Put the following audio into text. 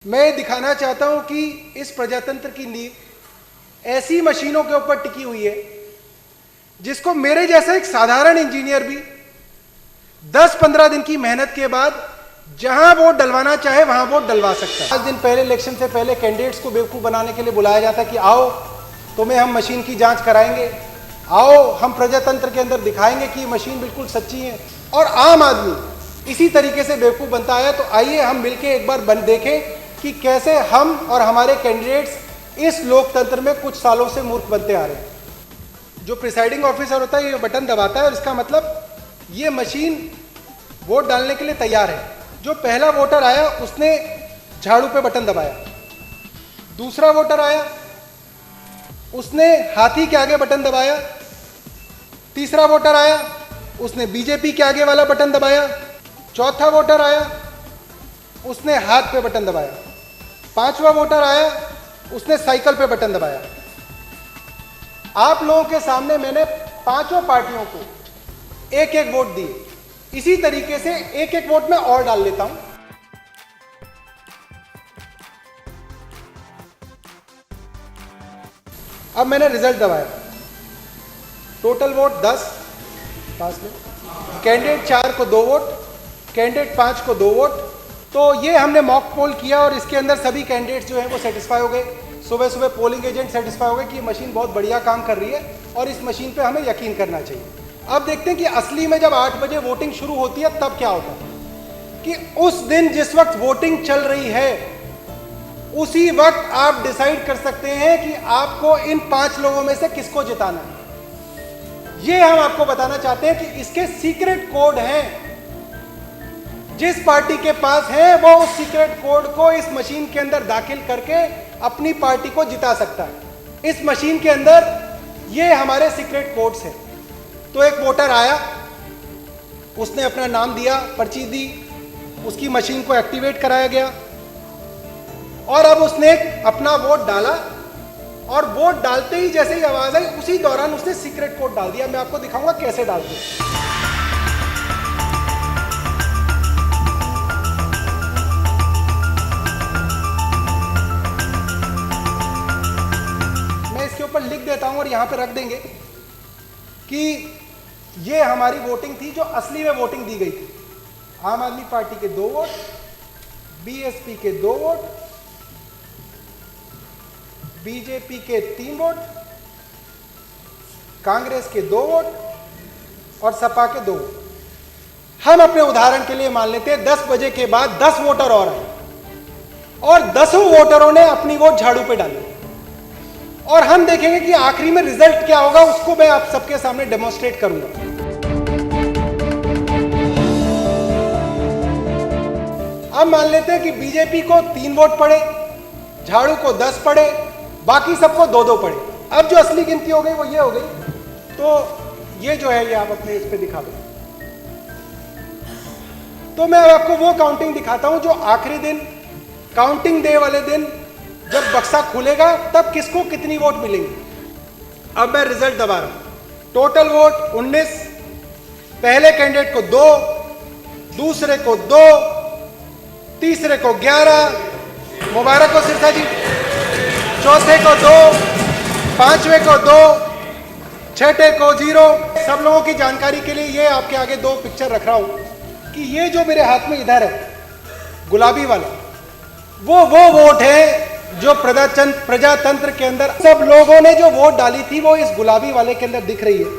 मैं दिखाना चाहता हूं कि इस प्रजातंत्र की नींव ऐसी मशीनों के ऊपर टिकी हुई है जिसको मेरे जैसा एक साधारण इंजीनियर भी 10-15 दिन की मेहनत के बाद जहां वोट डलवाना चाहे वहां वोट डलवा सकता है। 5 दिन पहले इलेक्शन से पहले कैंडिडेट्स को बेवकूफ बनाने के लिए बुलाया जाता है कि आओ तुम्हें हम मशीन की जांच कराएंगे, आओ हम प्रजातंत्र के अंदर दिखाएंगे कि मशीन बिल्कुल सच्ची है। और आम आदमी इसी तरीके से बेवकूफ बनता है। तो आइए हम मिलकर एक बार देखें कि कैसे हम और हमारे कैंडिडेट्स इस लोकतंत्र में कुछ सालों से मूर्ख बनते आ रहे हैं। जो प्रिसाइडिंग ऑफिसर होता है ये बटन दबाता है और इसका मतलब ये मशीन वोट डालने के लिए तैयार है। जो पहला वोटर आया उसने झाड़ू पे बटन दबाया, दूसरा वोटर आया उसने हाथी के आगे बटन दबाया, तीसरा वोटर आया उसने बीजेपी के आगे वाला बटन दबाया, चौथा वोटर आया उसने हाथ पे बटन दबाया, पांचवा वोटर आया उसने साइकिल पे बटन दबाया। आप लोगों के सामने मैंने पांचों पार्टियों को एक एक वोट दिए। इसी तरीके से एक एक वोट में और डाल लेता हूं। अब मैंने रिजल्ट दबाया, टोटल वोट 10 पास में, कैंडिडेट 4 को 2 वोट, कैंडिडेट 5 को 2 वोट। तो ये हमने मॉक पोल किया और इसके अंदर सभी कैंडिडेट्स जो हैं वो सेटिस्फाई हो गए। सुबह सुबह पोलिंग एजेंट सेटिस्फाई हो गए कि ये मशीन बहुत बढ़िया काम कर रही है और इस मशीन पे हमें यकीन करना चाहिए। अब देखते हैं कि असली में जब 8 बजे वोटिंग शुरू होती है तब क्या होता है कि उस दिन जिस वक्त वोटिंग चल रही है उसी वक्त आप डिसाइड कर सकते हैं कि आपको इन 5 लोगों में से किसको जिताना है। ये हम आपको बताना चाहते हैं कि इसके सीक्रेट कोड हैं। जिस पार्टी के पास है वो उस सीक्रेट कोड को इस मशीन के अंदर दाखिल करके अपनी पार्टी को जिता सकता है। इस मशीन के अंदर ये हमारे सीक्रेट कोड्स हैं। तो एक वोटर आया, उसने अपना नाम दिया, पर्ची दी, उसकी मशीन को एक्टिवेट कराया गया और अब उसने अपना वोट डाला और वोट डालते ही जैसे ही आवाज आई उसी दौरान उसने सीक्रेट कोड डाल दिया। मैं आपको दिखाऊंगा कैसे डालते हैं। ऊपर लिख देता हूं और यहां पे रख देंगे कि ये हमारी वोटिंग थी जो असली में वोटिंग दी गई थी। आम आदमी पार्टी के 2 वोट, बीएसपी के 2 वोट, बीजेपी के 3 वोट, कांग्रेस के 2 वोट और सपा के 2 वोट। हम अपने उदाहरण के लिए मान लेते हैं 10 बजे के बाद 10 वोटर और आए और 10 वोटरों ने अपनी वोट झाड़ू पे डाली और हम देखेंगे कि आखिरी में रिजल्ट क्या होगा। उसको मैं आप सबके सामने डेमोन्स्ट्रेट करूंगा। अब मान लेते हैं कि बीजेपी को 3 वोट पड़े, झाड़ू को 10 पड़े, बाकी सबको 2-2 पड़े। अब जो असली गिनती हो गई वो ये हो गई। तो ये जो है ये आप अपने इस पे दिखा दो। तो मैं अब आपको वो काउंटिंग दिखाता हूं जो आखिरी दिन काउंटिंग डे वाले दिन जब बक्सा खुलेगा तब किसको कितनी वोट मिलेंगी। अब मैं रिजल्ट दबा रहा हूं। टोटल वोट 19, पहले कैंडिडेट को 2, दूसरे को 2, तीसरे को 11, मुबारक हो सिरसा जी, चौथे को 2, पांचवें को 2, छठे को 0। सब लोगों की जानकारी के लिए ये आपके आगे 2 पिक्चर रख रहा हूं कि ये जो मेरे हाथ में इधर है गुलाबी वाला वो वोट है जो प्रजातंत्र के अंदर सब लोगों ने जो वोट डाली थी वो इस गुलाबी वाले के अंदर दिख रही है।